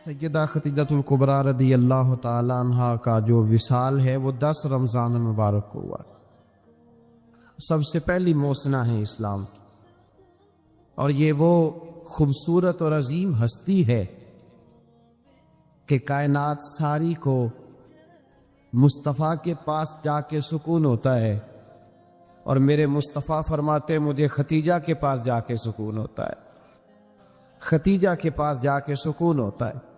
سیدہ خدیجہ الکبریٰ رضی اللہ تعالیٰ عنہ کا جو وصال ہے وہ 10 رمضان مبارک کو ہوا۔ سب سے پہلی موسنہ ہے اسلام کی، اور یہ وہ خوبصورت اور عظیم ہستی ہے کہ کائنات ساری کو مصطفیٰ کے پاس جا کے سکون ہوتا ہے، اور میرے مصطفیٰ فرماتے مجھے ختیجہ کے پاس جا کے سکون ہوتا ہے، ختیجہ کے پاس جا کے سکون ہوتا ہے۔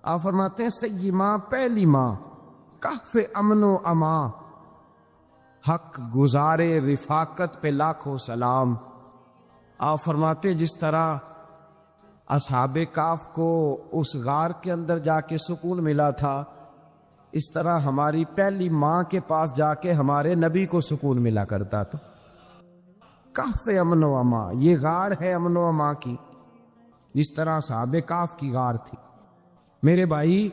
آپ فرماتے ہیں سیدی ماں، پہلی ماں، کہف امن و امان، حق گزارے رفاقت پہ لاکھوں سلام۔ آپ فرماتے جس طرح اصحاب کہف کو اس غار کے اندر جا کے سکون ملا تھا، اس طرح ہماری پہلی ماں کے پاس جا کے ہمارے نبی کو سکون ملا کرتا تھا۔ کہف امن و امان، یہ غار ہے امن و امان کی، جس طرح اصحاب کہف کی غار تھی۔ میرے بھائی،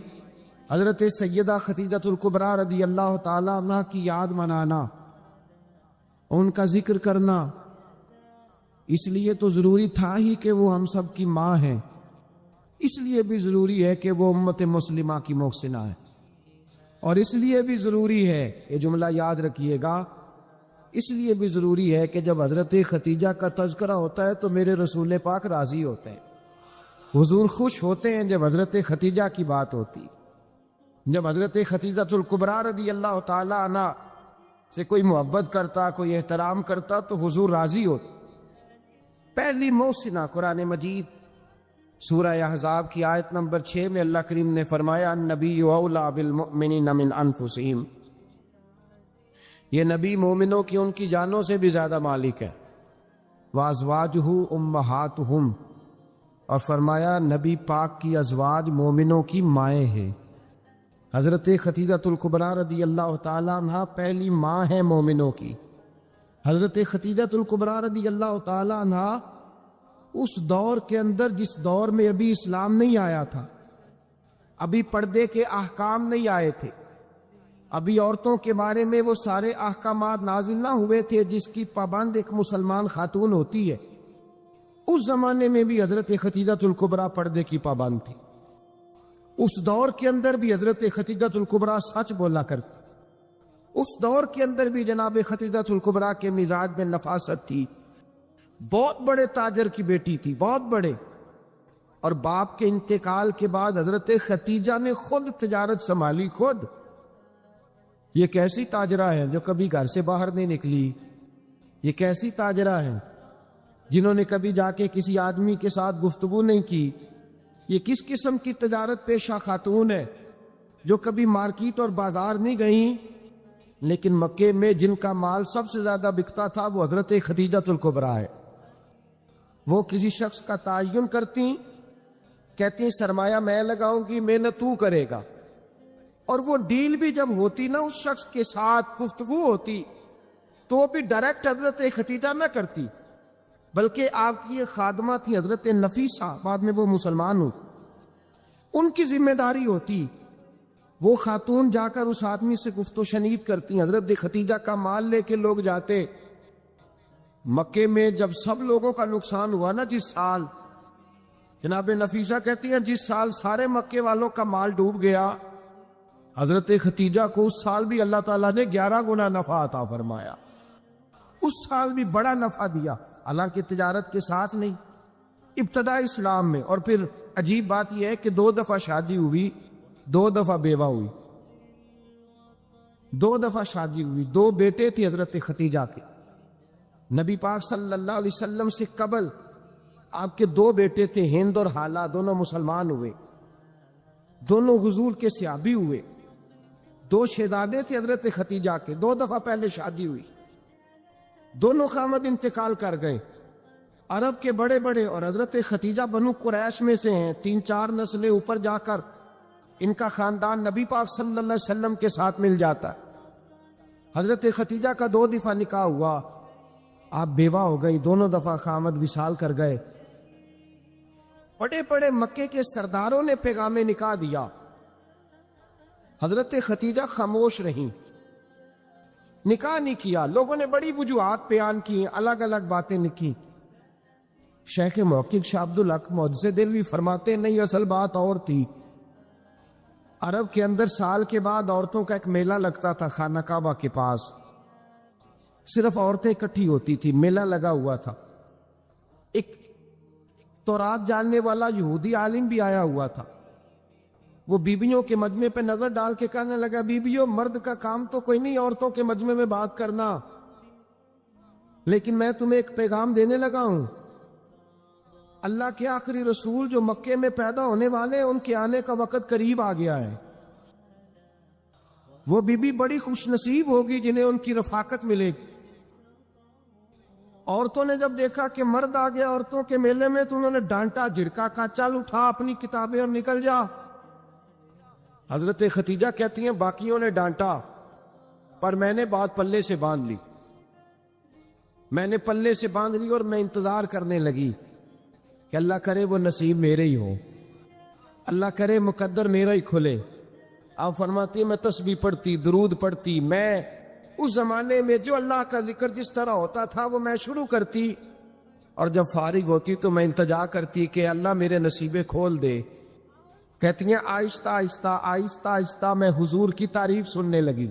حضرت سیدہ خدیجہ الکبریٰ رضی اللہ تعالی عنہ کی یاد منانا، ان کا ذکر کرنا اس لیے تو ضروری تھا ہی کہ وہ ہم سب کی ماں ہیں، اس لیے بھی ضروری ہے کہ وہ امت مسلمہ کی محسنہ ہے، اور اس لیے بھی ضروری ہے، یہ جملہ یاد رکھیے گا، اس لیے بھی ضروری ہے کہ جب حضرت خدیجہ کا تذکرہ ہوتا ہے تو میرے رسول پاک راضی ہوتے ہیں، حضور خوش ہوتے ہیں جب حضرت خدیجہ کی بات ہوتی۔ جب حضرت خدیجہ الکبریٰ رضی اللہ تعالی عنہ سے کوئی محبت کرتا، کوئی احترام کرتا تو حضور راضی ہوتے۔ پہلی محسنہ قرآن مجید سورہ احزاب کی آیت نمبر 6 میں اللہ کریم نے فرمایا النبی اولیٰ بالمؤمنین من انفسہم، یہ نبی مومنوں کی ان کی جانوں سے بھی زیادہ مالک ہے۔ وازواجہ امہاتہم، اور فرمایا نبی پاک کی ازواج مومنوں کی مائیں ہیں۔ حضرت خدیجہ الکبریٰ رضی اللہ تعالی عنہ پہلی ماں ہے مومنوں کی۔ حضرت خدیجہ الکبریٰ رضی اللہ تعالی عنہ اس دور کے اندر جس دور میں ابھی اسلام نہیں آیا تھا، ابھی پردے کے احکام نہیں آئے تھے، ابھی عورتوں کے بارے میں وہ سارے احکامات نازل نہ ہوئے تھے جس کی پابند ایک مسلمان خاتون ہوتی ہے، اس زمانے میں بھی حضرت خدیجہ الکبریٰ پردے کی پابند تھی۔ اس دور کے اندر بھی حضرت خدیجہ الکبریٰ سچ بولا کرتی، اس دور کے اندر بھی جناب خدیجہ الکبریٰ کے مزاج میں نفاست تھی، بہت بڑے تاجر کی بیٹی تھی، بہت بڑے، اور باپ کے انتقال کے بعد حضرت خدیجہ نے خود تجارت سنبھالی، خود۔ یہ کیسی تاجرہ ہیں جو کبھی گھر سے باہر نہیں نکلی، یہ کیسی تاجرہ ہیں جنہوں نے کبھی جا کے کسی آدمی کے ساتھ گفتگو نہیں کی، یہ کس قسم کی تجارت پیشہ خاتون ہے جو کبھی مارکیٹ اور بازار نہیں گئیں، لیکن مکے میں جن کا مال سب سے زیادہ بکتا تھا وہ حضرت خدیجہ الکبریٰ ہے۔ وہ کسی شخص کا تعین کرتی، کہتی سرمایہ میں لگاؤں گی، محنت تو کرے گا، اور وہ ڈیل بھی جب ہوتی نا، اس شخص کے ساتھ گفتگو ہوتی تو وہ بھی ڈائریکٹ حضرت خدیجہ نہ کرتی، بلکہ آپ کی ایک خادمہ تھی حضرت نفیسہ، بعد میں وہ مسلمان ہوئی، ان کی ذمہ داری ہوتی، وہ خاتون جا کر اس آدمی سے گفت و شنید کرتی۔ حضرت خدیجہ کا مال لے کے لوگ جاتے مکے میں، جب سب لوگوں کا نقصان ہوا نا، جس سال، جناب نفیسہ کہتی ہیں جس سال سارے مکے والوں کا مال ڈوب گیا، حضرت خدیجہ کو اس سال بھی اللہ تعالیٰ نے 11 گنا نفع عطا فرمایا، اس سال بھی بڑا نفع دیا، حالانکہ تجارت کے ساتھ نہیں، ابتدا اسلام میں۔ اور پھر عجیب بات یہ ہے کہ 2 دفعہ شادی ہوئی، 2 دفعہ بیوہ ہوئی، 2 دفعہ شادی ہوئی، 2 بیٹے تھے حضرت خدیجہ کے۔ نبی پاک صلی اللہ علیہ وسلم سے قبل آپ کے 2 بیٹے تھے، ہند اور حالہ، دونوں مسلمان ہوئے، دونوں حضور کے صحابی ہوئے، 2 شہزادے تھے حضرت خدیجہ کے، 2 دفعہ پہلے شادی ہوئی، دونوں خامد انتقال کر گئے، عرب کے بڑے بڑے، اور حضرت خدیجہ بنو قریش میں سے ہیں، 3-4 نسلیں اوپر جا کر ان کا خاندان نبی پاک صلی اللہ علیہ وسلم کے ساتھ مل جاتا ہے۔ حضرت خدیجہ کا 2 دفعہ نکاح ہوا، آپ بیوہ ہو گئی، دونوں دفعہ خامد وصال کر گئے۔ بڑے بڑے مکے کے سرداروں نے پیغام نکاح دیا، حضرت خدیجہ خاموش رہیں، نکاح نہیں کیا۔ لوگوں نے بڑی وجوہات بیان کی، الگ الگ باتیں لکھی، شیخ محقق شاہ عبدالحق محدث دہلوی فرماتے نہیں، اصل بات اور تھی، عرب کے اندر سال کے بعد عورتوں کا ایک میلہ لگتا تھا خانہ کعبہ کے پاس، صرف عورتیں اکٹھی ہوتی تھی، میلہ لگا ہوا تھا۔ ایک تورات جاننے والا یہودی عالم بھی آیا ہوا تھا، وہ بیویوں کے مجمع پہ نظر ڈال کے کہنے لگا، بیویوں، مرد کا کام تو کوئی نہیں عورتوں کے مجمع میں بات کرنا، لیکن میں تمہیں ایک پیغام دینے لگا ہوں۔ اللہ کے آخری رسول جو مکے میں پیدا ہونے والے، ان کے آنے کا وقت قریب آ گیا ہے۔ وہ بیوی بڑی خوش نصیب ہوگی جنہیں ان کی رفاقت ملے گی۔ عورتوں نے جب دیکھا کہ مرد آ گیا عورتوں کے میلے میں، تو انہوں نے ڈانٹا، جھڑکا، کہا چل اٹھا اپنی کتابیں اور نکل جا۔ حضرت ختیجہ کہتی ہیں باقیوں نے ڈانٹا، پر میں نے بات پلے سے باندھ لی، میں نے پلے سے باندھ لی اور میں انتظار کرنے لگی کہ اللہ کرے وہ نصیب میرے ہی ہو، اللہ کرے مقدر میرا ہی کھلے۔ آپ فرماتی میں تسبیح پڑھتی، درود پڑھتی، میں اس زمانے میں جو اللہ کا ذکر جس طرح ہوتا تھا وہ میں شروع کرتی، اور جب فارغ ہوتی تو میں التجا کرتی کہ اللہ میرے نصیبے کھول دے۔ کہتی ہیں آہستہ آہستہ آہستہ آہستہ میں حضور کی تعریف سننے لگی،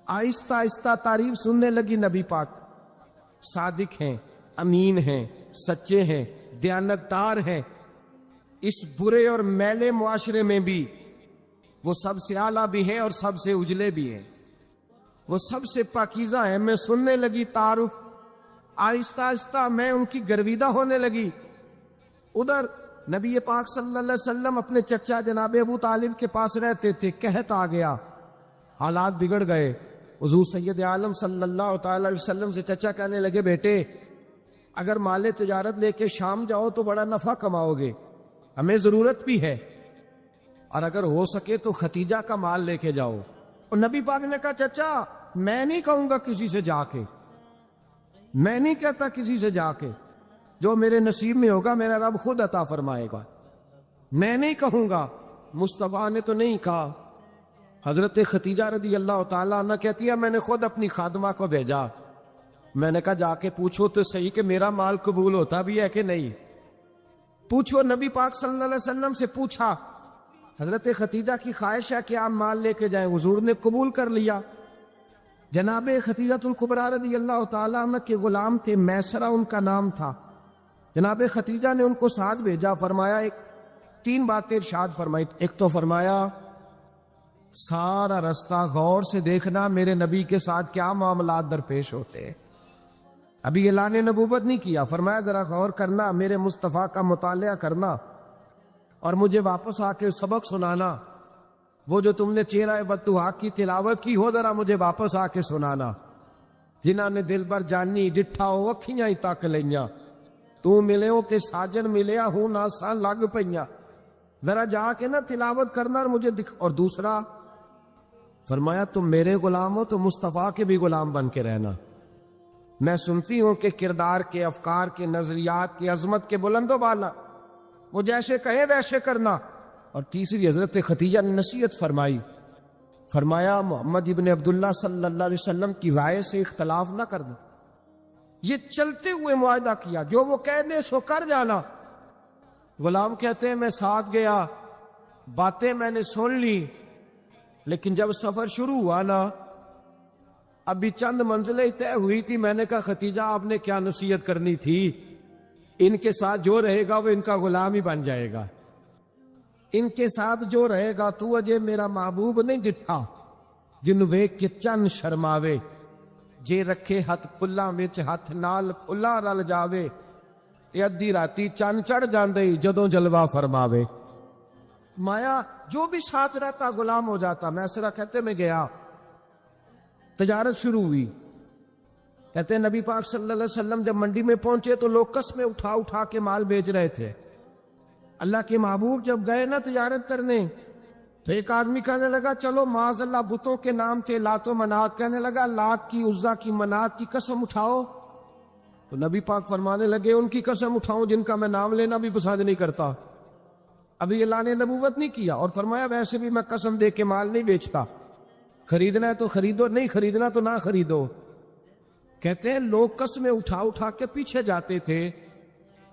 آہستہ آہستہ تعریف سننے لگی۔ نبی پاک صادق ہیں، امین ہیں، سچے ہیں، دیانتدار ہیں، اس برے اور میلے معاشرے میں بھی وہ سب سے اعلیٰ بھی ہیں اور سب سے اجلے بھی ہیں، وہ سب سے پاکیزہ ہیں۔ میں سننے لگی تعارف، آہستہ آہستہ میں ان کی گرویدہ ہونے لگی۔ ادھر نبی پاک صلی اللہ علیہ وسلم اپنے چچا جناب ابو طالب کے پاس رہتے تھے، قحط آ گیا، حالات بگڑ گئے۔ حضور سید عالم صلی اللہ تعالی علیہ وسلم سے چچا کہنے لگے، بیٹے اگر مال تجارت لے کے شام جاؤ تو بڑا نفع کماؤ گے، ہمیں ضرورت بھی ہے، اور اگر ہو سکے تو ختیجہ کا مال لے کے جاؤ۔ اور نبی پاک نے کہا چچا میں نہیں کہوں گا کسی سے جا کے، میں نہیں کہتا کسی سے جا کے، جو میرے نصیب میں ہوگا میرا رب خود عطا فرمائے گا، میں نہیں کہوں گا۔ مصطفیٰ نے تو نہیں کہا۔ حضرت ختیجہ رضی اللہ تعالیٰ عنہ کہتی ہے میں نے خود اپنی خادمہ کو بھیجا، میں نے کہا جا کے پوچھو تو صحیح کہ میرا مال قبول ہوتا بھی ہے کہ نہیں، پوچھو۔ نبی پاک صلی اللہ علیہ وسلم سے پوچھا، حضرت ختیجہ کی خواہش ہے کہ آپ مال لے کے جائیں، حضور نے قبول کر لیا۔ جناب ختیجۃ الکبریٰ رضی اللہ تعالیٰ عنہ کے غلام تھے، میسرہ ان کا نام تھا۔ جناب ختیجہ نے ان کو ساتھ بھیجا، فرمایا تین باتیں ارشاد فرمائی۔ ایک تو فرمایا سارا رستہ غور سے دیکھنا میرے نبی کے ساتھ کیا معاملات درپیش ہوتے ہیں، ابھی اعلان نبوت نہیں کیا، فرمایا ذرا غور کرنا، میرے مصطفیٰ کا مطالعہ کرنا اور مجھے واپس آ کے سبق سنانا، وہ جو تم نے چہرہ بددعا کی تلاوت کی ہو ذرا مجھے واپس آ کے سنانا۔ جنہاں نے دل بر جانی ڈٹھا ہو اکھیاں ہی تک لئیاں، تو ملے ہو تے ساجن ملیا ہوں ناساں لگ پئیاں، ذرا جا کے نا تلاوت کرنا اور مجھے اور دوسرا فرمایا تم میرے غلام ہو تو مصطفیٰ کے بھی غلام بن کے رہنا، میں سنتی ہوں کہ کردار کے، افکار کے، نظریات کے، عظمت کے بلند و بالا، وہ جیسے کہے ویسے کرنا۔ اور تیسری حضرت ختیجہ نے نصیحت فرمائی، فرمایا محمد ابن عبداللہ صلی اللہ علیہ وسلم کی رائے سے اختلاف نہ کر دیں، یہ چلتے ہوئے معاہدہ کیا، جو وہ کہہ دے سو کر جانا۔ غلام کہتے ہیں میں ساتھ گیا، باتیں میں نے سن لی، لیکن جب سفر شروع ہوا نا، ابھی چند منزلیں طے ہوئی تھی، میں نے کہا ختیجہ آپ نے کیا نصیحت کرنی تھی، ان کے ساتھ جو رہے گا وہ ان کا غلام ہی بن جائے گا، ان کے ساتھ جو رہے گا تو اجے میرا محبوب نہیں ڈٹھا جن ویکھ کے چن شرماوے، جے رکھے ہاتھ پلاں وچ ہاتھ نال پلا رل جاوے، اے ادھی راتی چن چڑھ جاندے جدوں جلوہ فرماوے۔ مایا جو بھی ساتھ رہتا غلام ہو جاتا۔ میسرہ کہتے میں گیا، تجارت شروع ہوئی، کہتے ہیں نبی پاک صلی اللہ علیہ وسلم جب منڈی میں پہنچے تو لوگ قسمیں اٹھا اٹھا کے مال بیچ رہے تھے۔ اللہ کے محبوب جب گئے نا تجارت کرنے تو ایک آدمی کہنے لگا چلو معاذ اللہ بتوں کے نام تھے لات و منات، کہنے لگا لات کی، عزا کی، منات کی قسم اٹھاؤ، تو نبی پاک فرمانے لگے ان کی قسم اٹھاؤں جن کا میں نام لینا بھی پسند نہیں کرتا، ابھی اعلان نبوت نہیں کیا، اور فرمایا ویسے بھی میں قسم دے کے مال نہیں بیچتا، خریدنا ہے تو خریدو، نہیں خریدنا تو نہ خریدو۔ کہتے ہیں لوگ قسمیں اٹھا اٹھا کے پیچھے جاتے تھے،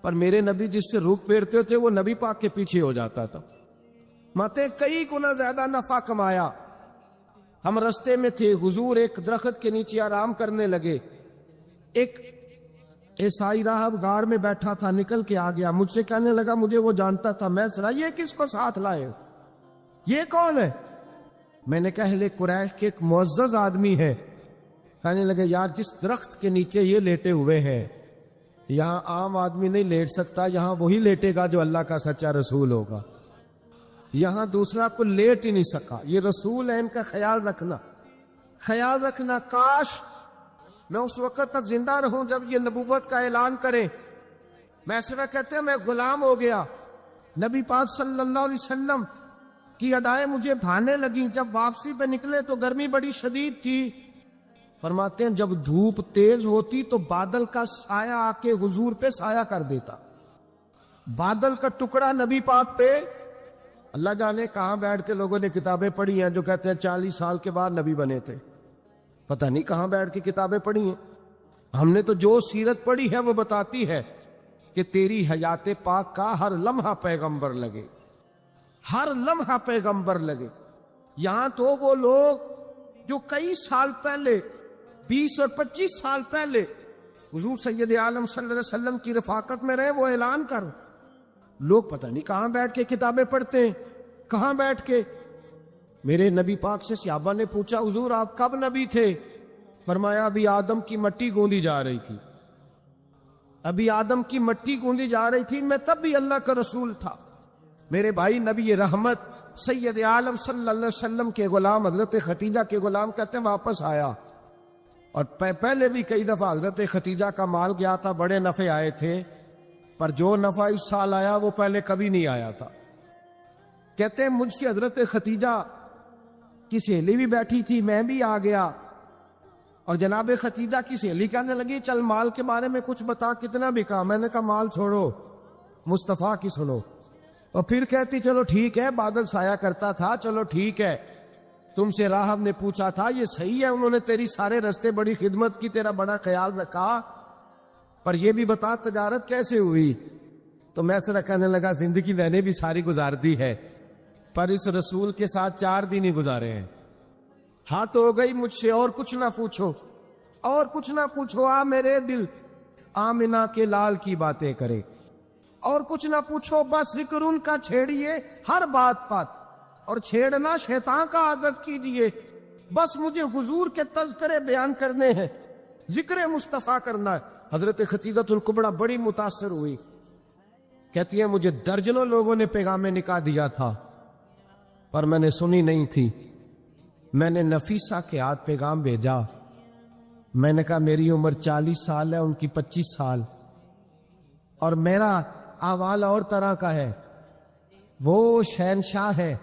پر میرے نبی جس سے رخ پھیرتے تھے وہ نبی پاک کے پیچھے ہو جاتا تھا۔ ماتے کئی گنا زیادہ نفع کمایا. ہم رستے میں تھے، حضور ایک درخت کے نیچے آرام کرنے لگے. ایک عیسائی راہب غار میں بیٹھا تھا، نکل کے آ گیا، مجھ سے کہنے لگا مجھے وہ جانتا تھا. میں سنا یہ کس کو ساتھ لائے، یہ کون ہے؟ میں نے کہا اہل قریش کے ایک معزز آدمی ہے. کہنے لگے یار جس درخت کے نیچے یہ لیٹے ہوئے ہیں یہاں عام آدمی نہیں لیٹ سکتا، یہاں وہی لیٹے گا جو اللہ کا سچا رسول ہوگا. یہاں دوسرا کو لیٹ ہی نہیں سکا. یہ رسول ہے، ان کا خیال رکھنا، خیال رکھنا. کاش میں اس وقت تک زندہ رہوں جب یہ نبوت کا اعلان کریں. میں صرف کہتے ہیں میں غلام ہو گیا. نبی پاک صلی اللہ علیہ وسلم کی ادائیں مجھے بھانے لگیں. جب واپسی پہ نکلے تو گرمی بڑی شدید تھی. فرماتے ہیں جب دھوپ تیز ہوتی تو بادل کا سایہ آ کے حضور پہ سایہ کر دیتا. بادل کا ٹکڑا نبی پاک پہ. اللہ جانے کہاں بیٹھ کے لوگوں نے کتابیں پڑھی ہیں جو کہتے ہیں 40 سال کے بعد نبی بنے تھے. پتہ نہیں کہاں بیٹھ کے کتابیں پڑھی ہیں. ہم نے تو جو سیرت پڑھی ہے وہ بتاتی ہے کہ تیری حیات پاک کا ہر لمحہ پیغمبر لگے، ہر لمحہ پیغمبر لگے. یہاں تو وہ لوگ جو کئی سال پہلے 20 اور 25 سال پہلے حضور سید عالم صلی اللہ علیہ وسلم کی رفاقت میں رہے، وہ اعلان کر لوگ پتہ نہیں کہاں بیٹھ کے کتابیں پڑھتے ہیں، کہاں بیٹھ کے. میرے نبی پاک سے صحابہ نے پوچھا حضور آپ کب نبی تھے؟ فرمایا ابھی آدم کی مٹی گوندی جا رہی تھی، ابھی آدم کی مٹی گوندی جا رہی تھی، میں تب بھی اللہ کا رسول تھا. میرے بھائی نبی رحمت سید عالم صلی اللہ علیہ وسلم کے غلام حضرت ختیجہ کے غلام کہتے ہیں واپس آیا. اور پہلے بھی کئی دفعہ حضرت ختیجہ کا مال گیا تھا، بڑے نفع آئے تھے، پر جو نفع اس سال آیا وہ پہلے کبھی نہیں آیا تھا. کہتے ہیں مجھ سے حضرت ختیجہ کی سہیلی بھی بیٹھی تھی، میں بھی آ گیا. اور جناب ختیجہ کی سہیلی کہنے لگی چل مال کے بارے میں کچھ بتا، کتنا بکا؟ میں نے کہا مال چھوڑو، مصطفیٰ کی سنو. اور پھر کہتی چلو ٹھیک ہے، بادل سایہ کرتا تھا، چلو ٹھیک ہے. تم سے راہب نے پوچھا تھا یہ صحیح ہے، انہوں نے تیری سارے رستے بڑی خدمت کی، تیرا بڑا خیال رکھا، پر یہ بھی بتا تجارت کیسے ہوئی؟ تو میں سر کہنے لگا زندگی میں نے بھی ساری گزار دی ہے، پر اس رسول کے ساتھ 4 دن ہی گزارے ہیں. ہاں تو ہو گئی مجھ سے، اور کچھ نہ پوچھو، اور کچھ نہ پوچھو. آ میرے دل آمنہ کے لال کی باتیں کرے، اور کچھ نہ پوچھو، بس ذکر ان کا چھیڑیے ہر بات بات، اور چھیڑنا شیطان کا عادت کیجئے. بس مجھے حضور کے تذکرے بیان کرنے ہیں، ذکر مصطفیٰ کرنا ہے. حضرت ختیجۃ الکبریٰ بڑی متاثر ہوئی. کہتی ہیں مجھے درجنوں لوگوں نے پیغام نکاح دیا تھا پر میں نے سنی نہیں تھی. میں نے نفیسہ کے ہاتھ پیغام بھیجا. میں نے کہا میری عمر 40 سال ہے، ان کی 25 سال، اور میرا احوال اور طرح کا ہے. وہ شہنشاہ ہے،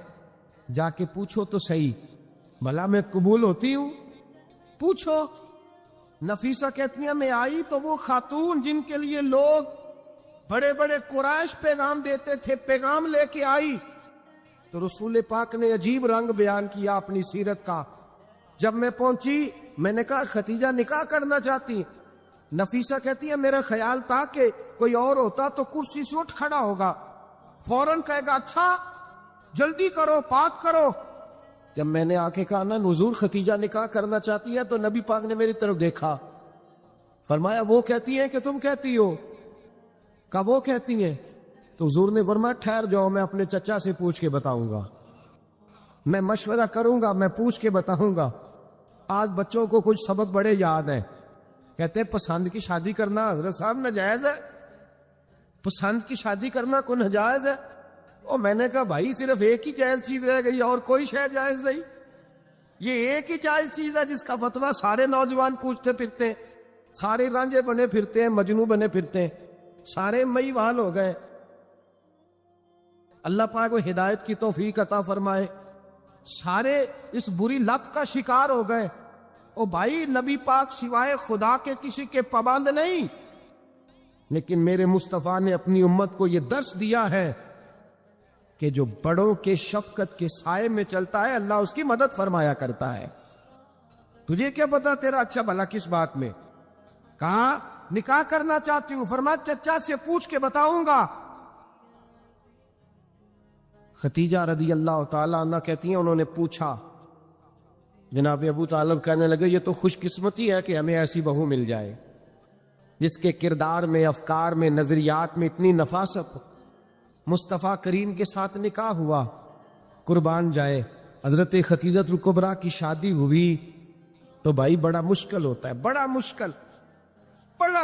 جا کے پوچھو تو صحیح، بھلا میں قبول ہوتی ہوں؟ پوچھو. نفیسہ کہتی ہیں میں آئی تو وہ خاتون جن کے لیے لوگ بڑے بڑے قریش پیغام دیتے تھے، پیغام لے کے آئی. تو رسول پاک نے عجیب رنگ بیان کیا اپنی سیرت کا. جب میں پہنچی میں نے کہا ختیجہ نکاح کرنا چاہتی. نفیسہ کہتی ہے میرا خیال تھا کہ کوئی اور ہوتا تو کرسی سے اٹھ کھڑا ہوگا، فوراً کہے گا اچھا جلدی کرو، بات کرو. جب میں نے آ کے کہا نا حضور ختیجہ نکاح کرنا چاہتی ہے، تو نبی پاک نے میری طرف دیکھا، فرمایا وہ کہتی ہیں کہ تم کہتی ہو؟ کہا وہ کہتی ہیں. تو حضور نے فرمایا ٹھہر جاؤ، میں اپنے چچا سے پوچھ کے بتاؤں گا، میں مشورہ کروں گا، میں پوچھ کے بتاؤں گا. آج بچوں کو کچھ سبق بڑے یاد ہیں. کہتے ہیں پسند کی شادی کرنا حضرت صاحب ناجائز ہے؟ پسند کی شادی کرنا کوئی ناجائز ہے؟ اور میں نے کہا بھائی صرف ایک ہی جائز چیز رہ گئی، اور کوئی شے جائز نہیں. یہ ایک ہی جائز چیز ہے جس کا فتویٰ سارے نوجوان پوچھتے پھرتے ہیں، سارے رانجے بنے پھرتے ہیں، مجنو بنے پھرتے ہیں، سارے مئی وال ہو گئے. اللہ پاک وہ ہدایت کی توفیق عطا فرمائے. سارے اس بری لت کا شکار ہو گئے. او بھائی نبی پاک سوائے خدا کے کسی کے پابند نہیں، لیکن میرے مصطفیٰ نے اپنی امت کو یہ درس دیا ہے کہ جو بڑوں کے شفقت کے سائے میں چلتا ہے اللہ اس کی مدد فرمایا کرتا ہے. تجھے کیا پتا تیرا اچھا بھلا کس بات میں؟ کہا نکاح کرنا چاہتی ہوں. فرمایا چچا سے پوچھ کے بتاؤں گا. خدیجہ رضی اللہ تعالیٰ عنہ کہتی ہیں انہوں نے پوچھا، جناب ابو طالب کہنے لگے یہ تو خوش قسمتی ہے کہ ہمیں ایسی بہو مل جائے جس کے کردار میں، افکار میں، نظریات میں اتنی نفاست ہو۔ مصطفیٰ کریم کے ساتھ نکاح ہوا، قربان جائے حضرت خدیجہ الکبریٰ کی شادی ہوئی تو بھائی بڑا مشکل ہوتا ہے، بڑا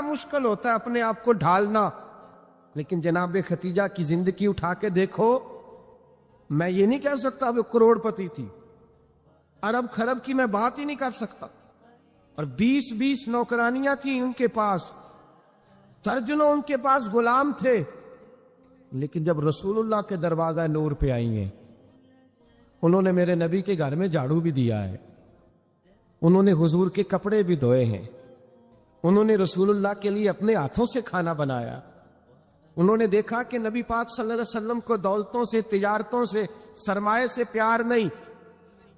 مشکل ہوتا ہے اپنے آپ کو ڈھالنا۔ لیکن جناب خدیجہ کی زندگی اٹھا کے دیکھو، میں یہ نہیں کہہ سکتا وہ کروڑ پتی تھی، ارب خرب کی میں بات ہی نہیں کر سکتا، اور 20 نوکرانیاں تھیں ان کے پاس، درجنوں ان کے پاس غلام تھے۔ لیکن جب رسول اللہ کے دروازہ نور پہ آئی ہیں، انہوں نے میرے نبی کے گھر میں جھاڑو بھی دیا ہے، انہوں نے حضور کے کپڑے بھی دھوئے ہیں، انہوں نے رسول اللہ کے لیے اپنے ہاتھوں سے کھانا بنایا، انہوں نے دیکھا کہ نبی پاک صلی اللہ علیہ وسلم کو دولتوں سے، تجارتوں سے، سرمایہ سے پیار نہیں،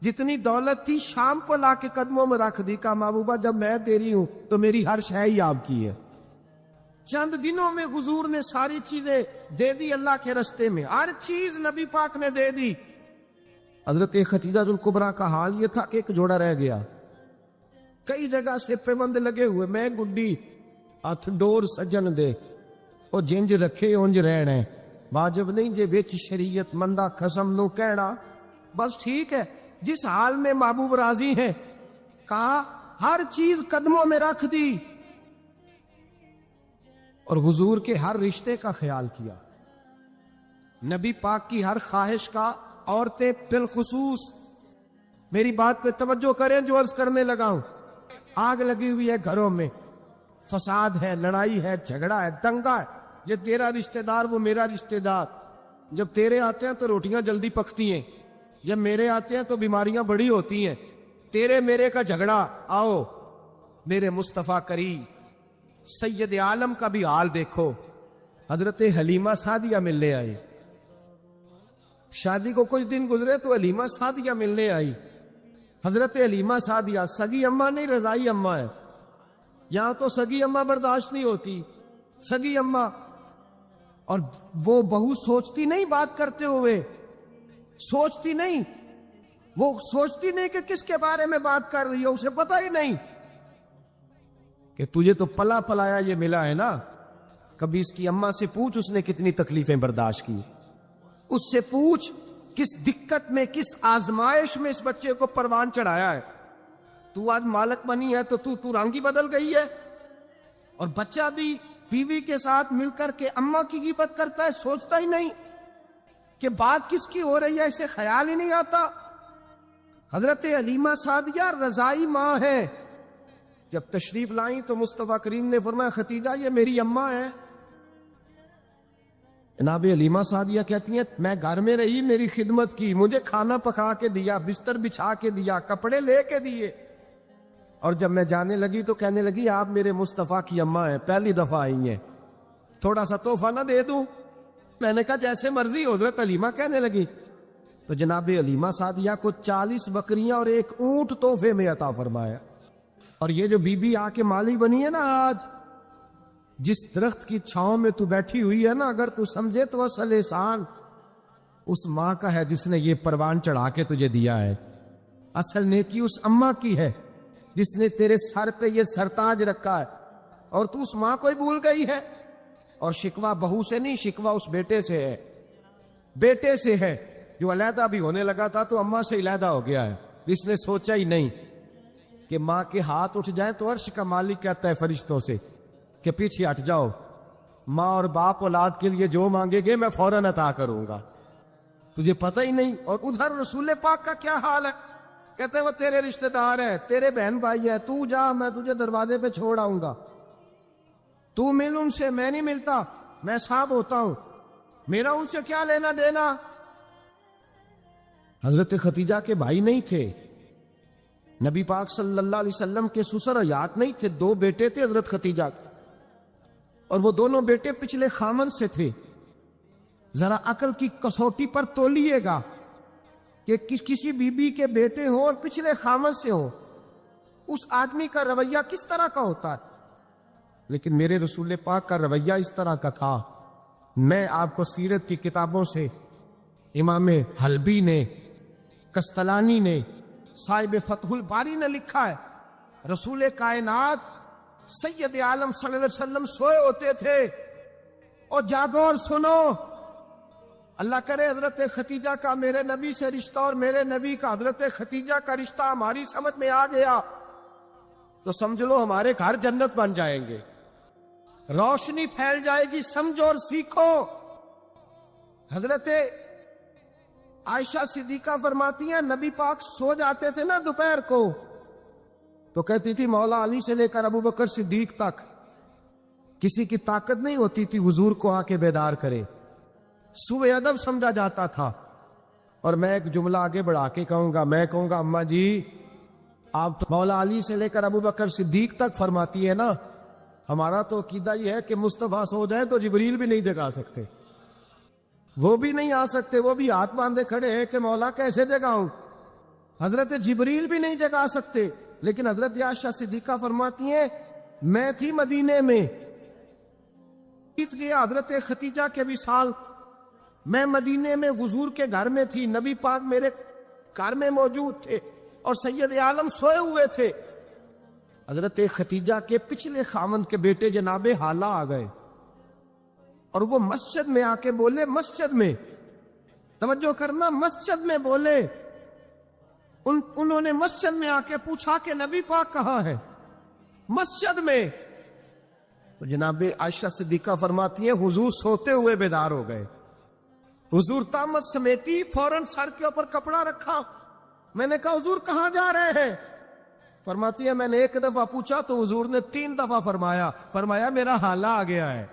جتنی دولت تھی شام کو لا کے قدموں میں رکھ دی، کہا محبوبہ جب میں تیری ہوں تو میری ہر شے ہی آپ کی ہے۔ چند دنوں میں حضور نے ساری چیزیں دے دی اللہ کے رستے میں، ہر چیز نبی پاک نے دے دی۔ حضرت خدیجہ الکبریٰ کا حال یہ تھا کہ ایک جوڑا رہ گیا، کئی جگہ سے پیوند لگے ہوئے، میں گڈی ہاتھ ڈور سجن دے، وہ جنج رکھے انج رہنے، واجب نہیں جے وچ شریعت مندہ قسم نو کہنا، بس ٹھیک ہے جس حال میں محبوب راضی ہیں، کہا ہر چیز قدموں میں رکھ دی، اور حضور کے ہر رشتے کا خیال کیا، نبی پاک کی ہر خواہش کا، عورتیں بالخصوص میری بات پہ توجہ کریں جو عرض کرنے لگا ہوں، آگ لگی ہوئی ہے گھروں میں، فساد ہے، لڑائی ہے، جھگڑا ہے، دنگا ہے، یہ تیرا رشتہ دار وہ میرا رشتہ دار، جب تیرے آتے ہیں تو روٹیاں جلدی پکتی ہیں، جب میرے آتے ہیں تو بیماریاں بڑی ہوتی ہیں، تیرے میرے کا جھگڑا۔ آؤ میرے مصطفیٰ کریم سید عالم کا بھی حال دیکھو، حضرت حلیمہ سعدیہ ملنے آئی، شادی کو کچھ دن گزرے تو حلیمہ سعدیہ ملنے آئی۔ حضرت حلیمہ سعدیہ سگی اماں نہیں، رضائی اماں ہے، یہاں تو سگی اماں برداشت نہیں ہوتی، سگی اماں، اور وہ بہو سوچتی نہیں بات کرتے ہوئے، سوچتی نہیں، وہ سوچتی نہیں کہ کس کے بارے میں بات کر رہی ہے، اسے پتہ ہی نہیں کہ تجھے تو پلا پلایا یہ ملا ہے نا، کبھی اس کی اماں سے پوچھ اس نے کتنی تکلیفیں برداشت کی، اس سے پوچھ کس دقت میں، کس آزمائش میں اس بچے کو پروان چڑھایا ہے۔ تو آج مالک بنی ہے تو تو رنگ ہی بدل گئی ہے، اور بچہ بھی بیوی کے ساتھ مل کر کے اماں کی غیبت کرتا ہے، سوچتا ہی نہیں کہ بات کس کی ہو رہی ہے، اسے خیال ہی نہیں آتا۔ حضرت حلیمہ سعدیہ رضائی ماں ہے، جب تشریف لائیں تو مصطفیٰ کریم نے فرمایا خدیجہ یہ میری اماں ہے۔ جناب حلیمہ سعدیہ کہتی ہیں میں گھر میں رہی، میری خدمت کی، مجھے کھانا پکا کے دیا، بستر بچھا کے دیا، کپڑے لے کے دیے، اور جب میں جانے لگی تو کہنے لگی آپ میرے مصطفیٰ کی اماں ہیں، پہلی دفعہ آئی ہیں، تھوڑا سا تحفہ نہ دے دوں؟ میں نے کہا جیسے مرضی۔ حضرت حلیمہ کہنے لگی تو جناب حلیمہ سعدیہ کو 40 بکریاں اور ایک اونٹ تحفے میں عطا فرمایا۔ اور یہ جو بی بی آ کے مالی بنی ہے نا آج، جس درخت کی چھاؤں میں تو بیٹھی ہوئی ہے نا، اگر تو سمجھے تو اصل احسان اس ماں کا ہے جس نے یہ پروان چڑھا کے تجھے دیا ہے، اصل نیکی اس اماں کی ہے جس نے تیرے سر پہ یہ سرتاج رکھا ہے، اور تو اس ماں کو ہی بھول گئی ہے۔ اور شکوہ بہو سے نہیں، شکوہ اس بیٹے سے ہے، بیٹے سے ہے جو علیحدہ بھی ہونے لگا تھا تو اماں سے علیحدہ ہو گیا ہے، اس نے سوچا ہی نہیں کہ ماں کے ہاتھ اٹھ جائیں تو عرش کا مالک کہتا ہے فرشتوں سے کہ پیچھے ہٹ جاؤ، ماں اور باپ اولاد کے لیے جو مانگے گے میں فوراً عطا کروں گا، تجھے پتہ ہی نہیں۔ اور ادھر رسول پاک کا کیا حال ہے، کہتے ہیں وہ تیرے رشتہ دار ہیں، تیرے بہن بھائی ہیں، تو جا میں تجھے دروازے پہ چھوڑ آؤں گا، تو مل ان سے، میں نہیں ملتا، میں صاحب ہوتا ہوں، میرا ان سے کیا لینا دینا۔ حضرت خدیجہ کے بھائی نہیں تھے، نبی پاک صلی اللہ علیہ وسلم کے سسر حیات نہیں تھے، 2 بیٹے تھے حضرت خدیجہ کے، اور وہ دونوں بیٹے پچھلے خامن سے تھے۔ ذرا عقل کی کسوٹی پر تولیے گا کہ کسی بی بی کے بیٹے ہوں اور پچھلے خامن سے ہوں، اس آدمی کا رویہ کس طرح کا ہوتا ہے۔ لیکن میرے رسول پاک کا رویہ اس طرح کا تھا۔ میں آپ کو سیرت کی کتابوں سے امام حلبی نے، کستلانی نے، صاحب فتح الباری نے لکھا ہے رسول کائنات سید عالم صلی اللہ علیہ وسلم سوئے ہوتے تھے اور جاگو اور سنو، اللہ کرے حضرت ختیجہ کا میرے نبی سے رشتہ اور میرے نبی کا حضرت ختیجہ کا رشتہ ہماری سمجھ میں آ گیا تو سمجھ لو ہمارے گھر جنت بن جائیں گے، روشنی پھیل جائے گی، سمجھو اور سیکھو۔ حضرت عائشہ صدیقہ فرماتی ہیں نبی پاک سو جاتے تھے نا دوپہر کو تو کہتی تھی مولا علی سے لے کر ابو بکر صدیق تک کسی کی طاقت نہیں ہوتی تھی حضور کو آ کے بیدار کرے، سوء ادب سمجھا جاتا تھا۔ اور میں ایک جملہ آگے بڑھا کے کہوں گا، میں کہوں گا اماں جی آپ تو مولا علی سے لے کر ابو بکر صدیق تک فرماتی ہے نا، ہمارا تو عقیدہ یہ ہے کہ مصطفیٰ سو جائے تو جبریل بھی نہیں جگا سکتے، وہ بھی نہیں آ سکتے، وہ بھی ہاتھ باندھے کھڑے ہیں کہ مولا کیسے جگاؤں، حضرت جبریل بھی نہیں جگا سکتے۔ لیکن حضرت عائشہ صدیقہ فرماتی ہیں میں تھی مدینے میں، اس لیے حضرت ختیجہ کے وصال میں مدینے میں حضور کے گھر میں تھی، نبی پاک میرے گھر میں موجود تھے اور سید عالم سوئے ہوئے تھے۔ حضرت ختیجہ کے پچھلے خاوند کے بیٹے جناب حالہ آ گئے اور وہ مسجد میں آ کے بولے، مسجد میں توجہ کرنا، مسجد میں بولے، انہوں نے مسجد میں آ کے پوچھا کہ نبی پاک کہاں ہے، مسجد میں۔ تو جناب عائشہ صدیقہ فرماتی ہیں حضور سوتے ہوئے بیدار ہو گئے، حضور طامت سمیٹی، فوراً سر کے اوپر کپڑا رکھا، میں نے کہا حضور کہاں جا رہے ہیں؟ فرماتی ہے میں نے ایک دفعہ پوچھا تو حضور نے 3 دفعہ فرمایا میرا حالہ آ گیا ہے،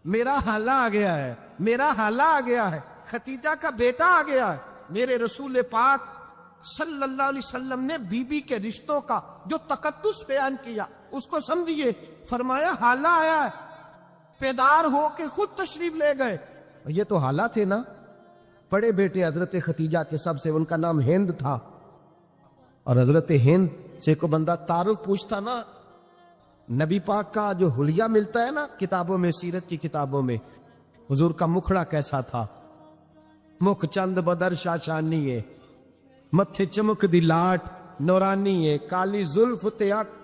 میرا حالہ آ گیا ہے، میرا حالہ آ گیا ہے، ختیجہ کا بیٹا آ گیا ہے۔ میرے رسول پاک صلی اللہ علیہ وسلم نے بی بی کے رشتوں کا جو تقدس بیان کیا اس کو سمجھیے، فرمایا حالہ آیا ہے، بیدار ہو کے خود تشریف لے گئے۔ یہ تو حالہ تھے نا، بڑے بیٹے حضرت ختیجہ کے سب سے، ان کا نام ہند تھا، اور حضرت ہند سے کو بندہ تعارف پوچھتا نا، نبی پاک کا جو حلیہ ملتا ہے نا کتابوں میں، سیرت کی کتابوں میں، حضور کا مکھڑا کیسا تھا، مکھ چند بدر شاشانی ہے، متھے چمک دی لاٹ نورانی ہے، کالی زلف تے اک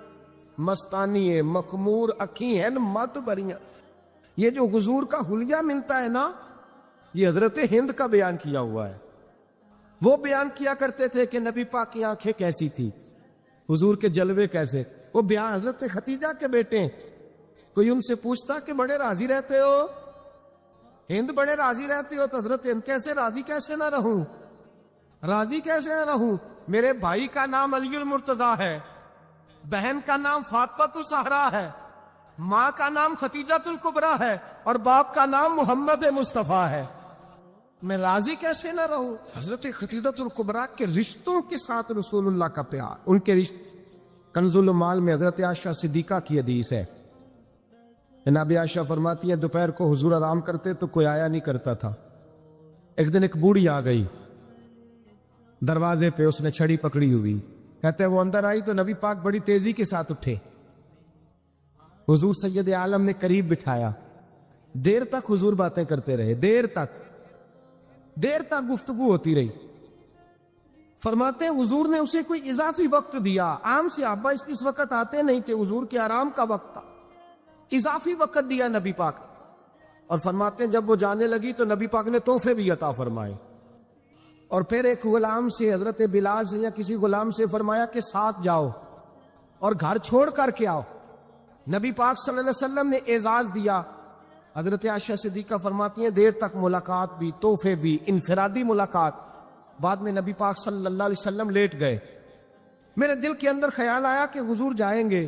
مستانی ہے، مخمور اکھی ہیں مت بریاں۔ یہ جو حضور کا حلیہ ملتا ہے نا، یہ حضرت ہند کا بیان کیا ہوا ہے۔ وہ بیان کیا کرتے تھے کہ نبی پاک کی آنکھیں کیسی تھی، حضور کے جلوے کیسے، وہ بیان حضرت ختیجہ کے بیٹے ہیں۔ کوئی ان سے پوچھتا کہ بڑے راضی رہتے ہو ہند، بڑے راضی رہتے ہو، تو حضرت ہند کیسے راضی کیسے نہ رہوں، راضی کیسے نہ رہوں، میرے بھائی کا نام علی المرتضیٰ ہے، بہن کا نام فاطمہ الزہرا ہے، ماں کا نام ختیجۃ الکبریٰ ہے، اور باپ کا نام محمد مصطفیٰ ہے، میں راضی کیسے نہ رہوں۔ حضرت ختیجۃ الکبریٰ کے رشتوں کے ساتھ رسول اللہ کا پیار، ان کے رشتے، کنز المال میں حضرت عائشہ صدیقہ کی حدیث ہے، جناب عائشہ فرماتی ہے دوپہر کو حضور آرام کرتے تو کوئی آیا نہیں کرتا تھا، ایک دن ایک بوڑھی آ گئی دروازے پہ، اس نے چھڑی پکڑی ہوئی، کہتے ہیں وہ اندر آئی تو نبی پاک بڑی تیزی کے ساتھ اٹھے، حضور سید عالم نے قریب بٹھایا، دیر تک حضور باتیں کرتے رہے، دیر تک گفتگو ہوتی رہی۔ فرماتے ہیں حضور نے اسے کوئی اضافی وقت دیا، عام صحابہ اس وقت آتے نہیں تھے، حضور کے آرام کا وقت تھا، اضافی وقت دیا نبی پاک، اور فرماتے ہیں جب وہ جانے لگی تو نبی پاک نے تحفے بھی عطا فرمائے، اور پھر ایک غلام سے، حضرت بلال سے یا کسی غلام سے فرمایا کہ ساتھ جاؤ اور گھر چھوڑ کر کے آؤ۔ نبی پاک صلی اللہ علیہ وسلم نے اعزاز دیا۔ حضرت عائشہ صدیقہ فرماتی ہیں دیر تک ملاقات بھی، تحفے بھی، انفرادی ملاقات، بعد میں نبی پاک صلی اللہ علیہ وسلم لیٹ گئے، میرے دل کے اندر خیال آیا کہ حضور جائیں گے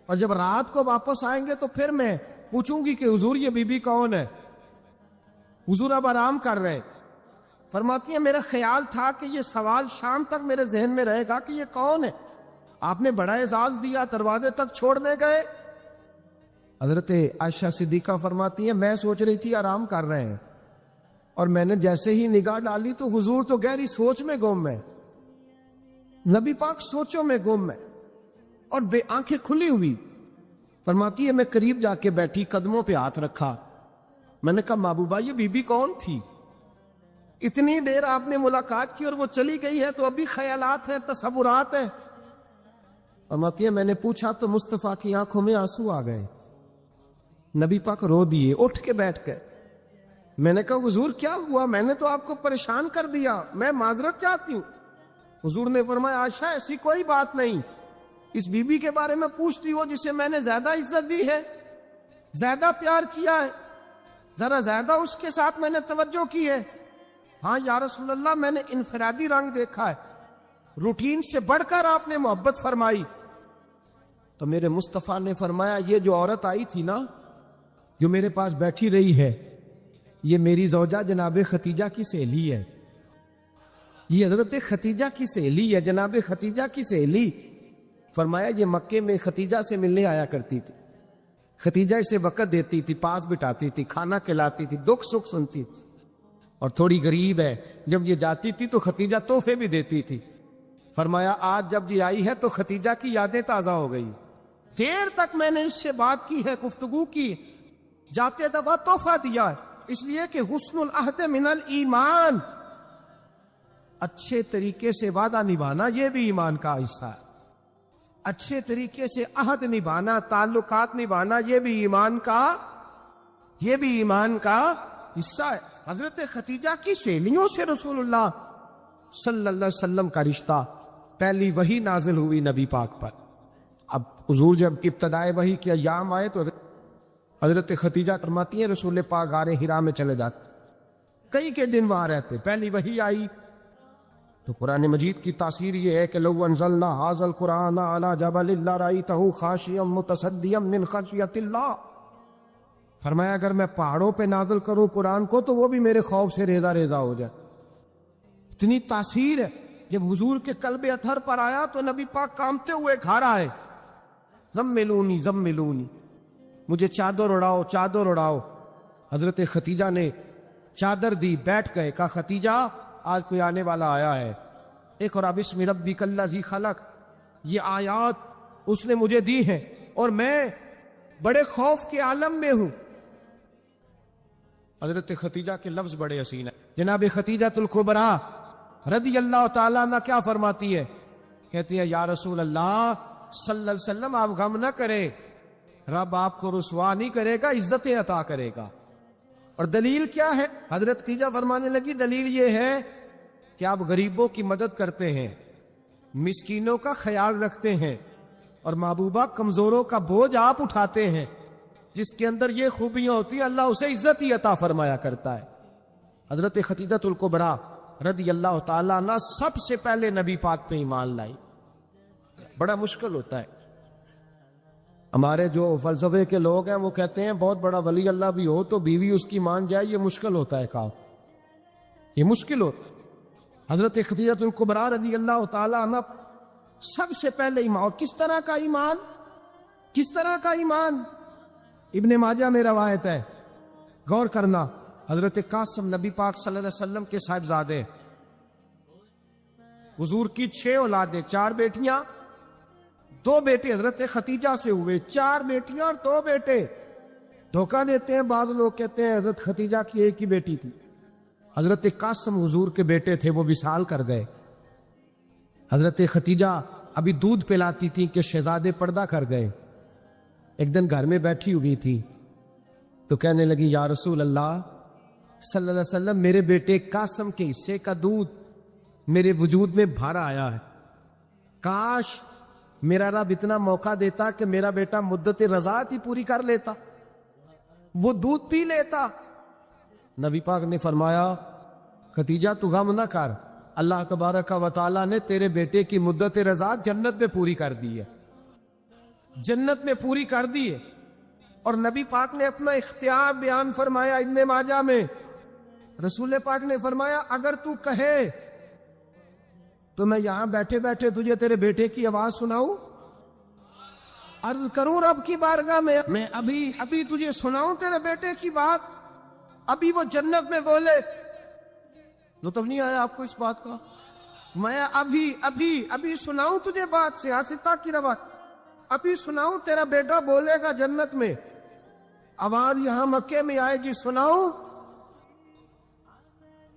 اور جب رات کو واپس آئیں گے تو پھر میں پوچھوں گی کہ حضور یہ بی بی کون ہے، حضور اب آرام کر رہے ہیں۔ فرماتی ہیں میرا خیال تھا کہ یہ سوال شام تک میرے ذہن میں رہے گا کہ یہ کون ہے، آپ نے بڑا اعزاز دیا، دروازے تک چھوڑنے گئے۔ حضرت عائشہ صدیقہ فرماتی ہیں میں سوچ رہی تھی آرام کر رہے ہیں، اور میں نے جیسے ہی نگاہ ڈالی تو حضور تو گہری سوچ میں گم ہے، نبی پاک سوچوں میں گم ہے اور بے آنکھیں کھلی ہوئی۔ فرماتی ہے میں قریب جا کے بیٹھی، قدموں پہ ہاتھ رکھا، میں نے کہا محبوبہ یہ بی بی کون تھی؟ اتنی دیر آپ نے ملاقات کی اور وہ چلی گئی ہے تو ابھی خیالات ہیں، تصورات ہیں۔ فرماتی ہے میں نے پوچھا تو مصطفیٰ کی آنکھوں میں آنسو آ گئے، نبی پاک رو دیے، اٹھ کے بیٹھ گئے۔ میں نے کہا حضور کیا ہوا؟ میں نے تو آپ کو پریشان کر دیا، میں معذرت چاہتی ہوں۔ حضور نے فرمایا عائشہ ایسی کوئی بات نہیں، اس بی بی کے بارے میں پوچھتی ہو جسے میں نے زیادہ عزت دی ہے، زیادہ پیار کیا ہے، ذرا زیادہ اس کے ساتھ میں نے توجہ کی ہے۔ ہاں یا رسول اللہ میں نے انفرادی رنگ دیکھا ہے، روٹین سے بڑھ کر آپ نے محبت فرمائی۔ تو میرے مصطفیٰ نے فرمایا یہ جو عورت آئی تھی نا، جو میرے پاس بیٹھی رہی ہے، یہ میری زوجہ جناب ختیجہ کی سہیلی ہے، یہ حضرت ختیجہ کی سہیلی ہے، جناب ختیجہ کی سہیلی۔ فرمایا یہ مکے میں ختیجہ سے ملنے آیا کرتی تھی، ختیجہ اسے وقت دیتی تھی، پاس بٹھاتی تھی، کھانا کھلاتی تھی، دکھ سکھ سنتی تھی، اور تھوڑی غریب ہے، جب یہ جاتی تھی تو ختیجہ تحفے بھی دیتی تھی۔ فرمایا آج جب یہ آئی ہے تو ختیجہ کی یادیں تازہ ہو گئی، دیر تک میں نے اس سے بات کی ہے، گفتگو کی، جاتے دفعہ تحفہ دیا ہے، اس لیے کہ حسن العہد من الایمان، اچھے طریقے سے وعدہ نبھانا یہ بھی ایمان کا حصہ ہے، اچھے طریقے سے عہد نبھانا، تعلقات نبھانا یہ بھی ایمان کا حصہ ہے۔ حضرت ختیجہ کی سہیلیوں سے رسول اللہ صلی اللہ علیہ وسلم کا رشتہ، پہلی وحی نازل ہوئی نبی پاک پر۔ اب حضور جب ابتدائے وحی کے ایام آئے تو حضرت ختیجہ فرماتی ہیں رسول پاک غار حرا میں چلے جاتے، کئی کے دن وہاں رہتے، پہلی وحی آئی تو قرآن مجید کی تاثیر یہ ہے کہ لو انزلنا ھذا القرآن علی جبل لرأیتہ خاشعا متصدعا من خشیۃ اللہ، فرمایا اگر میں پہاڑوں پہ نازل کروں قرآن کو تو وہ بھی میرے خوف سے ریزہ ریزہ ہو جائے، اتنی تاثیر ہے۔ جب حضور کے قلب اطہر پر آیا تو نبی پاک کانپتے ہوئے گھر آئے، زملونی زملونی، مجھے چادر اڑاؤ چادر اڑاؤ۔ حضرت ختیجہ نے چادر دی، بیٹھ گئے، کہا ختیجہ آج کوئی آنے والا آیا ہے، اقرأ بسم ربک الذی خلق، یہ آیات اس نے مجھے دی ہیں اور میں بڑے خوف کے عالم میں ہوں۔ حضرت ختیجہ کے لفظ بڑے حسین ہیں۔ جناب ختیجہ الکبریٰ رضی اللہ تعالیٰ عنہ کیا فرماتی ہے؟ کہتی ہے یا رسول اللہ صلی اللہ علیہ وسلم آپ غم نہ کریں، رب آپ کو رسوا نہیں کرے گا، عزتیں عطا کرے گا۔ اور دلیل کیا ہے؟ حضرت ختیجہ فرمانے لگی دلیل یہ ہے کہ آپ غریبوں کی مدد کرتے ہیں، مسکینوں کا خیال رکھتے ہیں، اور محبوبہ کمزوروں کا بوجھ آپ اٹھاتے ہیں۔ جس کے اندر یہ خوبیاں ہوتی ہیں اللہ اسے عزت ہی عطا فرمایا کرتا ہے۔ حضرت ختیجہ الکبریٰ رضی اللہ تعالیٰ عنہ سب سے پہلے نبی پاک پہ ایمان لائی۔ بڑا مشکل ہوتا ہے، ہمارے جو فلسفے کے لوگ ہیں وہ کہتے ہیں بہت بڑا ولی اللہ بھی ہو تو بیوی اس کی مان جائے، یہ مشکل ہوتا ہے کام، یہ مشکل ہوتا ہے۔ حضرت ختیجہ الکبریٰ رضی اللہ تعالیٰ عنہ سب سے پہلے ایمان، کس طرح کا ایمان؟ کس طرح کا ایمان؟ ابن ماجہ میں روایت ہے، غور کرنا، حضرت قاسم نبی پاک صلی اللہ علیہ وسلم کے صاحبزادے، حضور کی 6 اولادیں، 4 بیٹیاں 2 بیٹے حضرت ختیجہ سے ہوئے، 4 بیٹیاں اور 2 بیٹے۔ دھوکہ دیتے ہیں بعض لوگ، کہتے ہیں حضرت ختیجہ کی ایک ہی بیٹی تھی، حضرت قاسم حضور کے بیٹے تھے، وہ وصال کر گئے۔ حضرت ختیجہ ابھی دودھ پلاتی تھی کہ شہزادے پردہ کر گئے۔ ایک دن گھر میں بیٹھی ہوئی تھی تو کہنے لگی یا رسول اللہ صلی اللہ علیہ وسلم میرے بیٹے قاسم کے حصے کا دودھ میرے وجود میں بھر آیا ہے، کاش میرا رب اتنا موقع دیتا کہ میرا بیٹا مدت رضاعت ہی پوری کر لیتا، وہ دودھ پی لیتا۔ نبی پاک نے فرمایا ختیجہ تو غم نہ کر، اللہ تبارک و تعالیٰ نے تیرے بیٹے کی مدت رضاعت جنت میں پوری کر دی ہے، جنت میں پوری کر دی ہے۔ اور نبی پاک نے اپنا اختیار بیان فرمایا ابن ماجہ میں، رسول پاک نے فرمایا اگر تو کہے تو میں یہاں بیٹھے بیٹھے تجھے تیرے بیٹے کی آواز سناؤں، عرض کروں رب کی بارگاہ میں ابھی تجھے سناؤں تیرے بیٹے کی بات، ابھی وہ جنت میں بولے۔ لطف نہیں آیا آپ کو اس بات کا؟ میں ابھی سناؤں تجھے بات، سیاستہ کی روایت، ابھی سناؤں تیرا بیٹا بولے گا جنت میں، آواز یہاں مکے میں آئے گی، سناؤں؟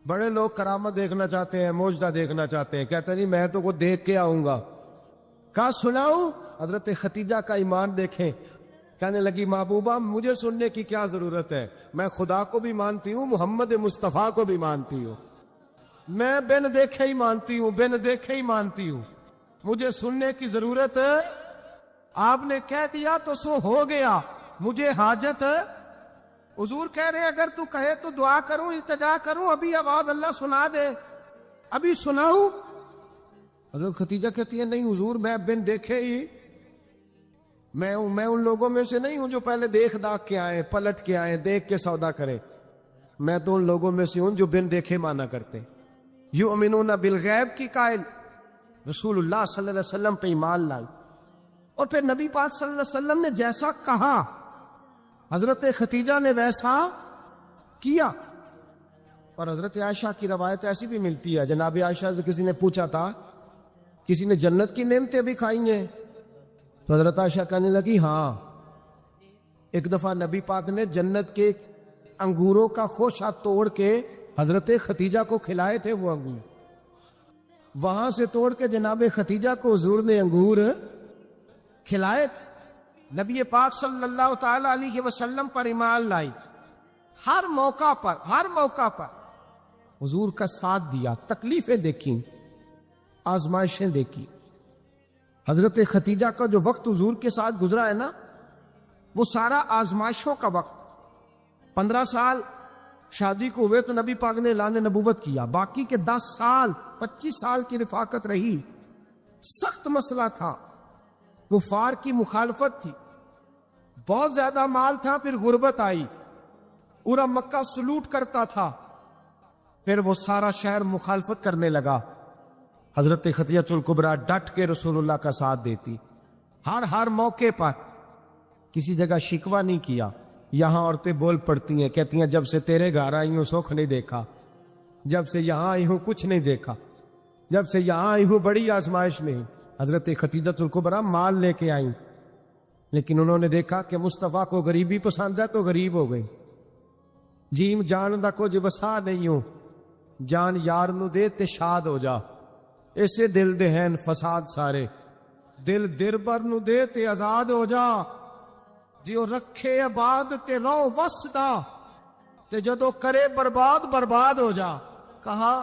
بڑے لوگ کرامت دیکھنا چاہتے ہیں، معجزہ دیکھنا چاہتے ہیں، کہتے ہیں نہیں میں تو وہ دیکھ کے آؤں گا. کہا سناؤں؟ حضرت ختیجہ کا ایمان دیکھیں. کہنے لگی محبوبہ مجھے سننے کی کیا ضرورت ہے، میں خدا کو بھی مانتی ہوں، محمد مصطفیٰ کو بھی مانتی ہوں، میں بن دیکھے ہی مانتی ہوں، بن دیکھے ہی مانتی ہوں، مجھے سننے کی ضرورت ہے؟ آپ نے کہہ دیا تو سو ہو گیا، مجھے حاجت ہے. حضور کہہ رہے ہیں اگر تو کہے تو دعا کروں، التجا کروں، ابھی آواز اللہ سنا دے، ابھی سناؤں؟ حضرت ختیجہ کہتی ہے نہیں حضور میں بن دیکھے ہی، میں ان لوگوں میں سے نہیں ہوں جو پہلے دیکھ داکھ کے آئے، پلٹ کے آئے، دیکھ کے سودا کرے. میں تو ان لوگوں میں سے ہوں جو بن دیکھے مانا کرتے. یؤمنون بالغیب کی قائل رسول اللہ صلی اللہ علیہ وسلم پہ ایمان لائی. اور پھر نبی پاک صلی اللہ علیہ وسلم نے جیسا کہا حضرت ختیجہ نے ویسا کیا. اور حضرت عائشہ کی روایت ایسی بھی ملتی ہے، جناب عائشہ سے کسی نے پوچھا تھا کسی نے جنت کی نعمتیں بھی کھائی ہیں؟ تو حضرت عائشہ کہنے لگی ہاں، ایک دفعہ نبی پاک نے جنت کے انگوروں کا خوشہ توڑ کے حضرت ختیجہ کو کھلائے تھے. وہ انگور وہاں سے توڑ کے جناب ختیجہ کو حضور نے انگور کھلائے. نبی پاک صلی اللہ تعالی علیہ وسلم پر ایمان لائی. ہر موقع پر حضور کا ساتھ دیا، تکلیفیں دیکھیں، آزمائشیں دیکھی. حضرت ختیجہ کا جو وقت حضور کے ساتھ گزرا ہے نا، وہ سارا آزمائشوں کا وقت. 15 سال شادی کو ہوئے تو نبی پاک نے اعلان نبوت کیا، باقی کے 10 سال 25 سال کی رفاقت رہی. سخت مسئلہ تھا، کفار کی مخالفت تھی، بہت زیادہ مال تھا، پھر غربت آئی، پورا مکہ سلوٹ کرتا تھا، پھر وہ سارا شہر مخالفت کرنے لگا. حضرت ختیجہ الکبریٰ ڈٹ کے رسول اللہ کا ساتھ دیتی، ہر موقع پر کسی جگہ شکوہ نہیں کیا. یہاں عورتیں بول پڑتی ہیں، کہتی ہیں جب سے تیرے گھر آئی ہوں سکھ نہیں دیکھا، جب سے یہاں آئی ہوں کچھ نہیں دیکھا، جب سے یہاں آئی ہوں بڑی آزمائش میں ہوں. حضرت ختیجہ الکبریٰ مال لے کے آئیں، لیکن انہوں نے دیکھا کہ مصطفیٰ کو غریبی پسند ہے تو غریب ہو گئی. جیم جان دا کچھ وسا نہیں ہوں، جان یار نو دے تے شاد ہو جا، ایسے دل دے ہیں فساد سارے، دل دربر نو دے تے آزاد ہو جا، جیو رکھے آباد تے رو وسدا تے جدو کرے برباد ہو جا. کہا